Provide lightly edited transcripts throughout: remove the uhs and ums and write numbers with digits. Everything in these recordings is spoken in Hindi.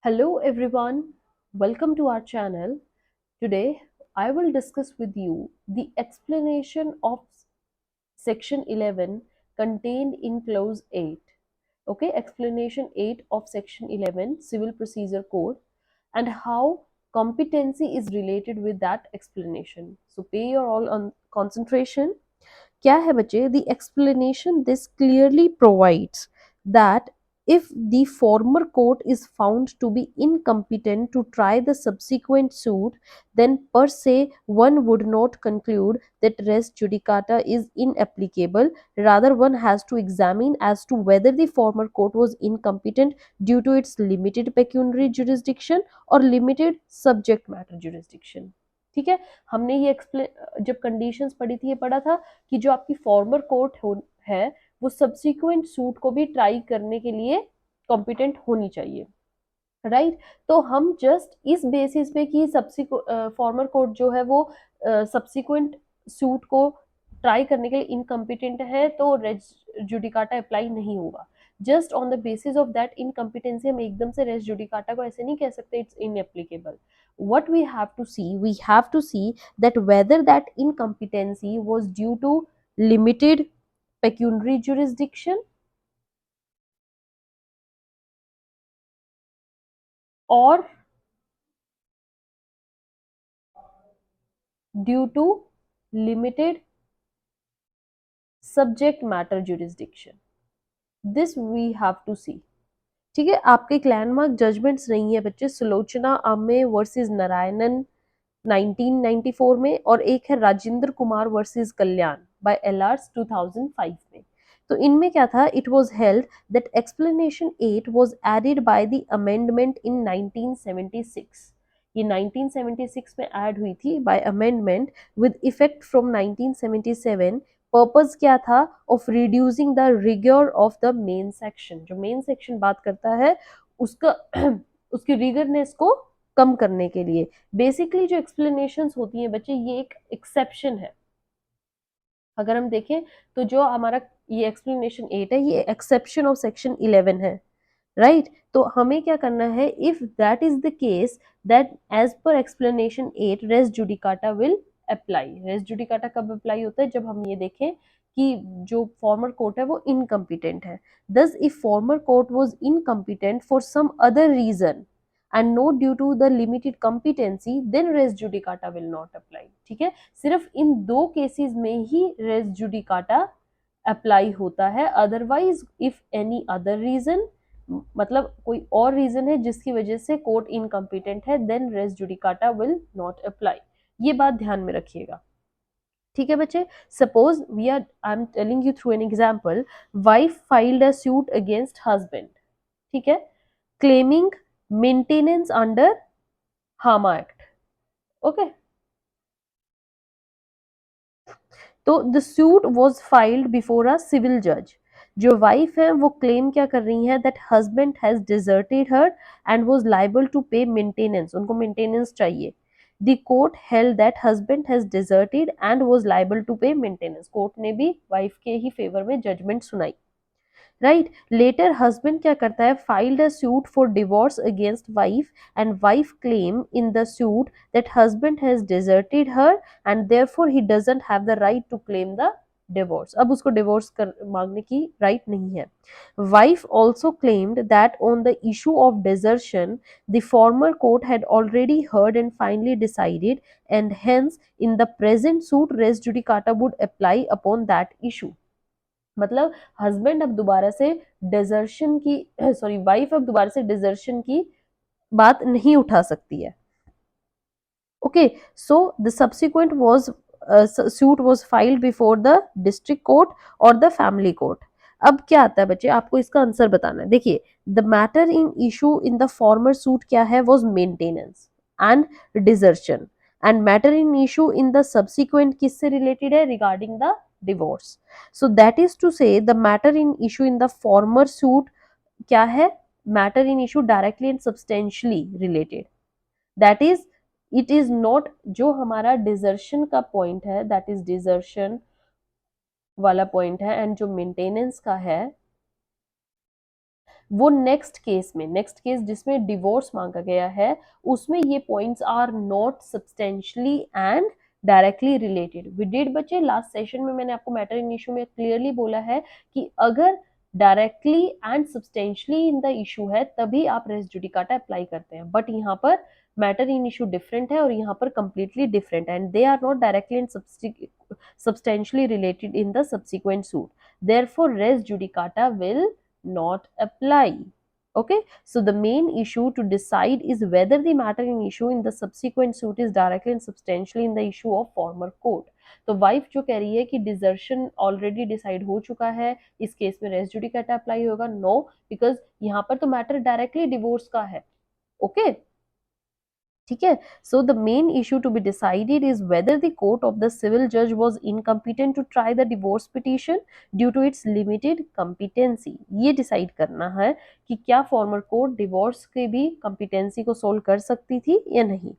Hello everyone, welcome to our channel. Today I will discuss with you the explanation of section 11 contained in clause 8. Okay, explanation 8 of section 11 Civil Procedure Code and how competency is related with that explanation. So pay your all on concentration. क्या है बच्चे the explanation this clearly provides that if the former court is found to be incompetent to try the subsequent suit, then per se one would not conclude that res judicata is inapplicable. Rather, one has to examine as to whether the former court was incompetent due to its limited pecuniary jurisdiction or limited subject matter jurisdiction. ठीक है, हमने ये जब कंडीशंस पढ़ी थी ये पढ़ा था कि जो आपकी फॉर्मर कोर्ट है वो सब्सिक्वेंट सूट को भी ट्राई करने के लिए कॉम्पिटेंट होनी चाहिए, राइट तो हम जस्ट इस बेसिस पे कि फॉर्मर कोर्ट जो है वो सब्सिक्वेंट सूट को ट्राई करने के लिए इनकम्पिटेंट है तो रेस जुडिकाटा अप्लाई नहीं होगा. Just on the basis of that incompetency हम एकदम से रेस जुडिकाटा को ऐसे नहीं कह सकते it's इनएप्लीकेबल. what we have to see that whether that incompetency was due to limited pecuniary jurisdiction or due to limited subject matter jurisdiction. This we have to see. ठीक है, आपके एक लैंडमार्क जजमेंट्स नहीं है बच्चे, सुलोचना आम्मे वर्सेस नारायणन 1994 में और एक है Rajendra Kumar versus Kalyan by LRs 2005 में. तो इनमें क्या था, it was held that explanation 8 was added by the amendment in 1976. ये 1976 में ऐड हुई थी by amendment with effect from 1977. Purpose क्या था, of reducing the rigour of the main section. जो मेन सेक्शन बात करता है उसका उसकी रिगरनेस को कम करने के लिए. बेसिकली जो एक्सप्लेनेशंस होती हैं बच्चे ये एक एक्सेप्शन है. अगर हम देखें तो जो हमारा ये एक्सप्लेनेशन 8 है ये एक्सेप्शन ऑफ सेक्शन 11 है, राइट तो हमें क्या करना है, if that is the case that as per explanation 8 res judicata will apply. Res judicata कब अप्लाई होता है, जब हम ये देखें कि जो फॉर्मर कोर्ट है वो इनकम्पिटेंट है. Thus if former court was incompetent for some other reason and not due to the limited competency, then res judicata will not apply. ठीक है, सिर्फ इन दो केसेस में ही res judicata अप्लाई होता है. Otherwise if any other reason, मतलब कोई और रीजन है जिसकी वजह से कोर्ट इनकम्पिटेंट है, then res judicata will not apply. ये बात ध्यान में रखिएगा. ठीक है बच्चे, suppose I am telling you through an example. Wife filed a suit against husband, ठीक है, claiming maintenance under HAMA act. Okay, तो the suit was filed before a civil जज. जो वाइफ है वो क्लेम क्या कर रही है, that husband has deserted her and was liable to pay maintenance. उनको मेंटेनेंस चाहिए. The court held that husband has deserted and was liable to pay maintenance. Court ने भी वाइफ के ही फेवर में जजमेंट सुनाई, राइट. लेटर हस्बैंड क्या करता है, filed a suit for divorce against wife and wife claim in the suit that husband has deserted her and therefore he doesn't have the right to claim the divorce. अब उसको डिवोर्स कर मांगने की राइट नहीं है. Wife also claimed that on the issue of desertion the former court had already heard and finally decided and hence in the present suit res judicata would apply upon that issue. मतलब हस्बैंड अब दोबारा से डिजर्शन की सॉरी वाइफ अब दोबारा से डिजर्शन की बात नहीं उठा सकती है. Okay, so the subsequent was suit was filed before the district court और द फैमिली कोर्ट. अब क्या आता है बच्चे, आपको इसका आंसर बताना है. देखिए, the matter in issue in the former suit क्या है, was maintenance and desertion. And matter in issue in the subsequent किससे रिलेटेड है, regarding the divorce. So that is to say the matter in issue in the former suit क्या है, matter in issue directly and substantially related. That is it is not जो हमारा डिजर्शन का पॉइंट है, दैट इज डिजर्शन वाला पॉइंट है. एंड जो मेंटेनेंस का है वो नेक्स्ट केस जिसमें डिवोर्स मांगा गया है, उसमें ये points are not substantially and directly related. We did बच्चे, लास्ट सेशन में मैंने आपको मैटर इन इशू में क्लियरली बोला है कि अगर directly and substantially in the issue है तभी आप रेस जुडिकाटा अप्लाई करते हैं, बट यहाँ पर मैटर इन इशू डिफरेंट है और यहाँ पर completely different, and they are not directly and substantially related in the subsequent suit. Therefore, res judicata will not apply. Okay, so the main issue to decide is whether the matter in issue in the subsequent suit is directly and substantially in the issue of former court. तो वाइफ जो कह रही है कि डिजर्शन ऑलरेडी डिसाइड हो चुका है, इस केस में रेस जुडिकाटा अप्लाई होगा, नो, बिकॉज यहाँ पर तो मैटर डायरेक्टली डिवोर्स का है। ओके, ठीक है। So the main issue to be decided is whether the court of the civil जज was incompetent to try the divorce petition due to its limited competency. ये डिसाइड करना है कि क्या फॉर्मर कोर्ट डिवोर्स के भी कम्पिटेंसी को सोल्व कर सकती थी या नहीं।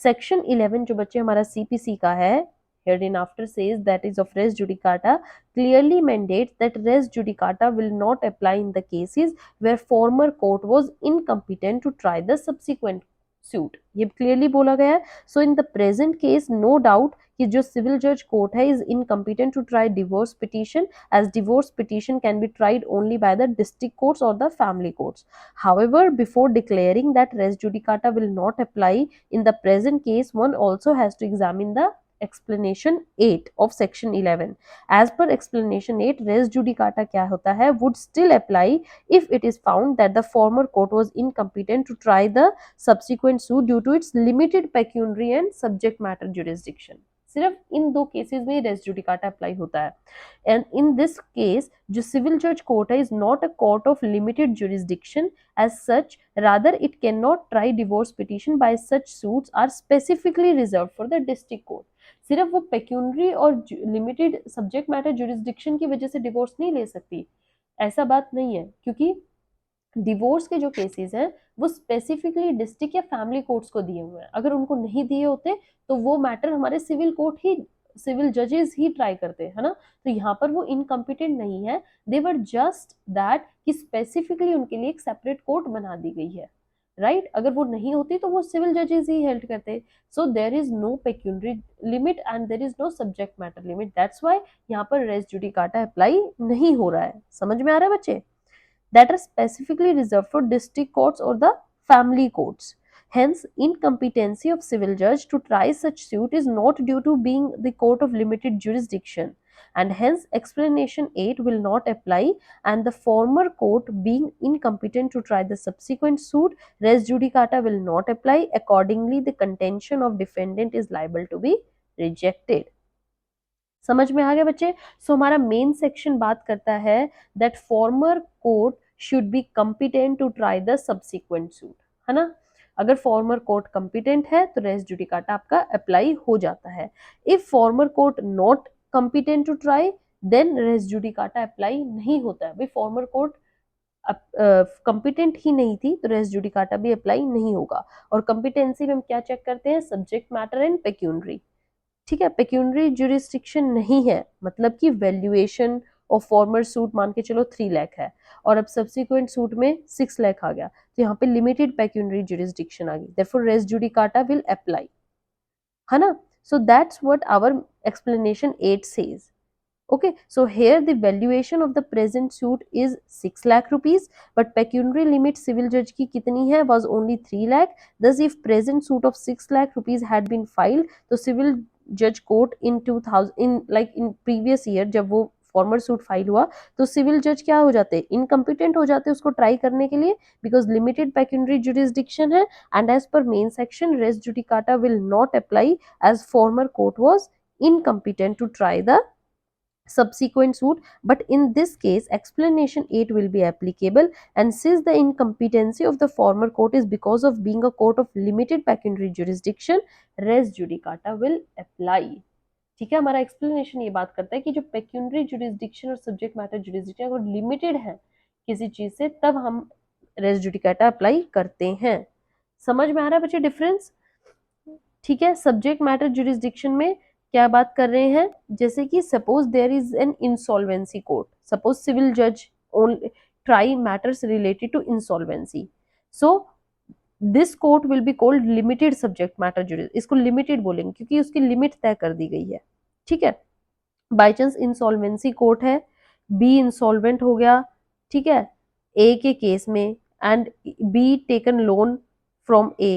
सेक्शन 11 जो बच्चे हमारा सीपीसी का है, hereinafter says, that is of res judicata, clearly mandates that res judicata will not apply in the cases where former court was incompetent to try the subsequent suit। ये क्लियरली बोला गया है। So in the present case no doubt कि जो सिविल जज कोर्ट है is incompetent to try divorce petition, as divorce petition can be tried only by the district courts और the family courts. However, before declaring that res judicata will not apply in the present case, one also has to examine the explanation 8 of section 11। as per explanation 8, res judicata क्या होता है, would still apply if it is found that the former court was incompetent to try the subsequent suit due to its limited pecuniary and subject matter jurisdiction। सिर्फ इन दो केसेस में रेस जुडिकाटा अप्लाई होता है, एंड इन दिस केस जो सिविल जज कोर्ट है is not a court of limited jurisdiction as such, rather it cannot try divorce petition by such suits are specifically reserved for the district court। सिर्फ वो पेक्यूनरी और लिमिटेड सब्जेक्ट मैटर जुरिस्डिक्शन की वजह से डिवोर्स नहीं ले सकती, ऐसा बात नहीं है, क्योंकि डिवोर्स के जो केसेस हैं वो स्पेसिफिकली डिस्ट्रिक्ट या फैमिली कोर्ट्स को दिए हुए हैं। अगर उनको नहीं दिए होते तो वो मैटर हमारे सिविल जजेस ही ट्राई करते हैं, है ना। तो यहाँ पर वो इनकम्पिटेंट नहीं है, दे वर जस्ट दैट कि स्पेसिफिकली उनके लिए एक सेपरेट कोर्ट बना दी गई है, राइट। अगर वो नहीं होती तो वो सिविल जजेस ही हेल्ड करते। So there is no pecuniary limit and there is no subject matter limit, that's why यहाँ पर रेस जुडिकाटा अप्लाई नहीं हो रहा है। समझ में आ रहा है बच्चे? that are specifically reserved for district courts or the family courts। Hence, incompetency of civil judge to try such suit is not due to being the court of limited jurisdiction, and hence explanation 8 will not apply, and the former court being incompetent to try the subsequent suit, res judicata will not apply। Accordingly, the contention of defendant is liable to be rejected। समझ में आ गया बच्चे? सो हमारा मेन सेक्शन बात करता है that former court should be competent to try the subsequent suit, है ना। अगर फॉर्मर कोर्ट कम्पिटेंट है तो रेस जुडिकाटा आपका अप्लाई हो जाता है। If former court not competent to try then res judicata apply नहीं होता है। भाई फॉर्मर कोर्ट कम्पिटेंट ही नहीं थी तो रेस जुडिकाटा भी अप्लाई नहीं होगा। और कम्पिटेंसी में हम क्या चेक करते हैं? सब्जेक्ट मैटर एंड पेक्यूनरी, ठीक है। पेक्यूनरी जुरिस्डिक्शन नहीं है, मतलब कि वैल्यूएशन ऑफ फॉर्मर सूट मान के चलो 3 लाख है और अब सब्सिक्वेंट सूट में 6 लाख आ गया, तो यहाँ पे लिमिटेड पेक्यूनरी जुरिस्डिक्शन आ गई, therefore res judicata will apply, है ना। So that's what our explanation 8 says. Okay, so here the valuation of the present suit is 6 lakh rupees, but pecuniary limit civil judge की कितनी है? Was only 3 lakh। Thus, if present suit of 6 lakh rupees had been filed, तो civil judge court in 2000 in previous year जब वो फॉर्मर सूट फाइल हुआ तो सिविल जज क्या हो जाते? इनकम्पिटेंट हो जाते उसको ट्राई करने के लिए, बिकॉज लिमिटेड पेक्यूनरी जुरिस्डिक्शन है, and as per main section res judicata will not apply as former court was incompetent to try the subsequent suit। But in this case explanation 8 will be applicable, and since the incompetency of the former court is because of being a court of limited pecuniary jurisdiction, res judicata will apply। ठीक है, हमारा एक्सप्लेनेशन ये बात करता है कि जो पेक्यूनरी जुरिस्डिक्शन और सब्जेक्ट मैटर जुरिस्डिक्शन अगर लिमिटेड है किसी चीज से तब हम रेस जुडिकाटा अप्लाई करते हैं। समझ में आ रहा है बच्चे डिफरेंस? ठीक है, सब्जेक्ट मैटर जुरिस्डिक्शन में क्या बात कर रहे हैं? जैसे कि suppose there is an insolvency court, suppose civil जज try matters related to insolvency. So this court will be called limited subject matter jurisdiction, इसको लिमिटेड बोलेंगे क्योंकि उसकी लिमिट तय कर दी गई है, ठीक है। बाय चांस इंसॉल्वेंसी कोर्ट है, बी इंसॉल्वेंट हो गया, ठीक है, ए के केस में, and B taken loan from A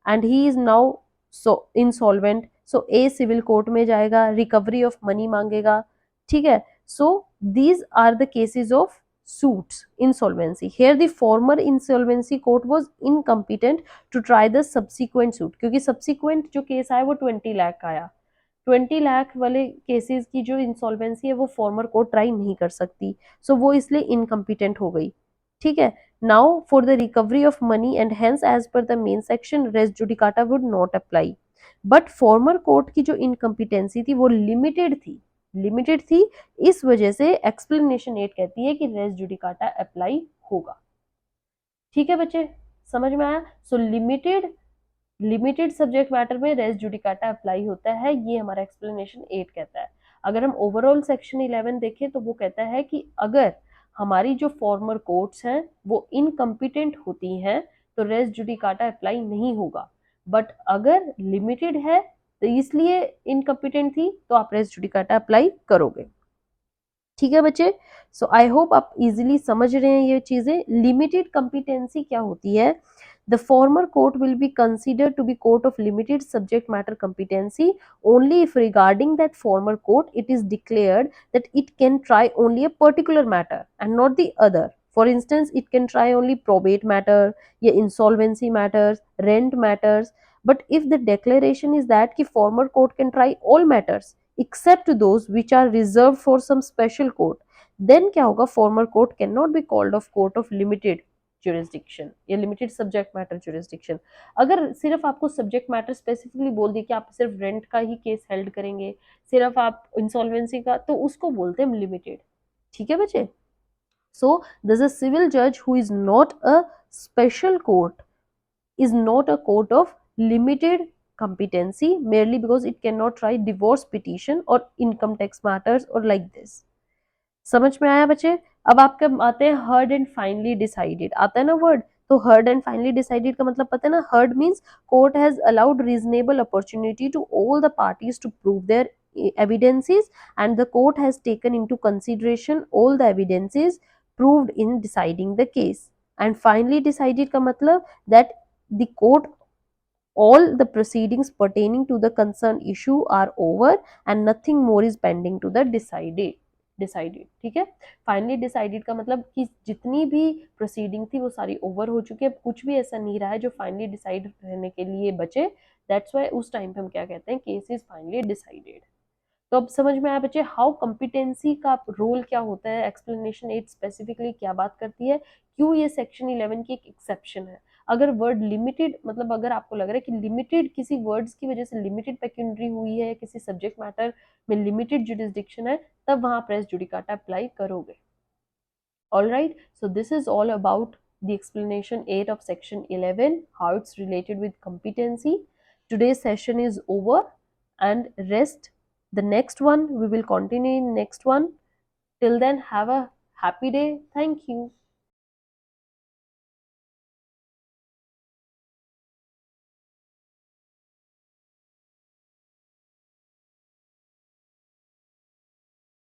and he is now so insolvent, so A civil court में जाएगा, रिकवरी ऑफ मनी मांगेगा, ठीक है। So these are the cases of suits insolvency. Here the former insolvency court was incompetent to try the subsequent suit, क्योंकि subsequent जो केस आया वो 20 लाख का आया, 20 लाख वाले केसेस की जो इंसॉल्वेंसी है वो फॉर्मर कोर्ट ट्राई नहीं कर सकती, सो वो इसलिए इनकम्पिटेंट हो गई, ठीक है। Now for the recovery of money and hence as per the main section res judicata would not apply, but former court की जो इनकम्पिटेंसी थी वो लिमिटेड थी, इस वजह से एक्सप्लेनेशन 8 कहती है कि रेस जुडिकाटा अप्लाई होगा, ठीक है बच्चे, समझ में आया। सो लिमिटेड सब्जेक्ट मैटर में रेस जुडिकाटा अप्लाई होता है, ये हमारा एक्सप्लेनेशन 8 कहता है। अगर हम ओवरऑल सेक्शन 11 देखें तो वो कहता है कि अगर हमारी जो फॉर्मर कोर्ट्स हैं वो इनकम्पिटेंट होती हैं तो रेस जुडिकाटा अप्लाई नहीं होगा, बट अगर लिमिटेड है तो इसलिए इनकम्पिटेंट थी तो आप रेस जुडिकाटा अप्लाई करोगे, ठीक है बच्चे। सो आई होप आप इजीली समझ रहे हैं ये चीजें। लिमिटेड कॉम्पिटेंसी क्या होती है? The former court will be considered to be court of limited subject matter competency only if regarding that former court it is declared that it can try only a particular matter and not the other. For instance, it can try only probate matter, या insolvency matters, rent matters. But if the declaration is that कि former court can try all matters except those which are reserved for some special court, then क्या होगा? Former court cannot be called of court of limited jurisdiction या लिमिटेड सब्जेक्ट मैटर jurisdiction. अगर सिर्फ आपको सब्जेक्ट मैटर स्पेसिफिकली बोल दिया कि आप सिर्फ रेंट का ही केस हेल्ड करेंगे, सिर्फ आप इंसॉल्वेंसी का, तो उसको बोलते हैं लिमिटेड, ठीक है बच्चे। सो दिस अ सिविल जज who is not a special court is not a court of limited competency merely because it cannot try divorce petition or income tax matters or like this. समझ में आया बच्चे? अब आपके आते हैं हर्ड एंड फाइनली डिसाइडेड, आता है ना वर्ड, तो हर्ड एंड फाइनली डिसाइडेड का मतलब पता है ना? Heard means court has allowed reasonable opportunity to all the parties to prove their evidences and the court has taken into consideration all the evidences proved in deciding the case. And finally decided का मतलब that the court all the proceedings pertaining to the concerned issue are over and nothing more is pending to the decided, ठीक है। फाइनली डिसाइडेड का मतलब कि जितनी भी प्रोसीडिंग थी वो सारी ओवर हो चुकी है, कुछ भी ऐसा नहीं रहा है जो फाइनली डिसाइड रहने के लिए बचे, दैट्स वाई उस टाइम पे हम क्या कहते हैं? Case is finally decided. तो अब समझ में आया बच्चे हाउ कॉम्पिटेंसी का रोल क्या होता है, एक्सप्लेनेशन 8 स्पेसिफिकली क्या बात करती है, क्यों ये सेक्शन 11 की एक एक्सेप्शन है। अगर वर्ड लिमिटेड मतलब अगर आपको लग रहा है कि लिमिटेड किसी वर्ड्स की वजह से लिमिटेड पेक्यूनरी हुई है, किसी सब्जेक्ट मैटर में लिमिटेड जुरिस्डिक्शन है, तब वहां प्रेस जुडिकाटा अप्लाई करोगे। All right, so this is all about the explanation 8 of section 11, how it's related with competency. Today's session is over and rest. The next one we will continue in next one. Till then, have a happy day. Thank you.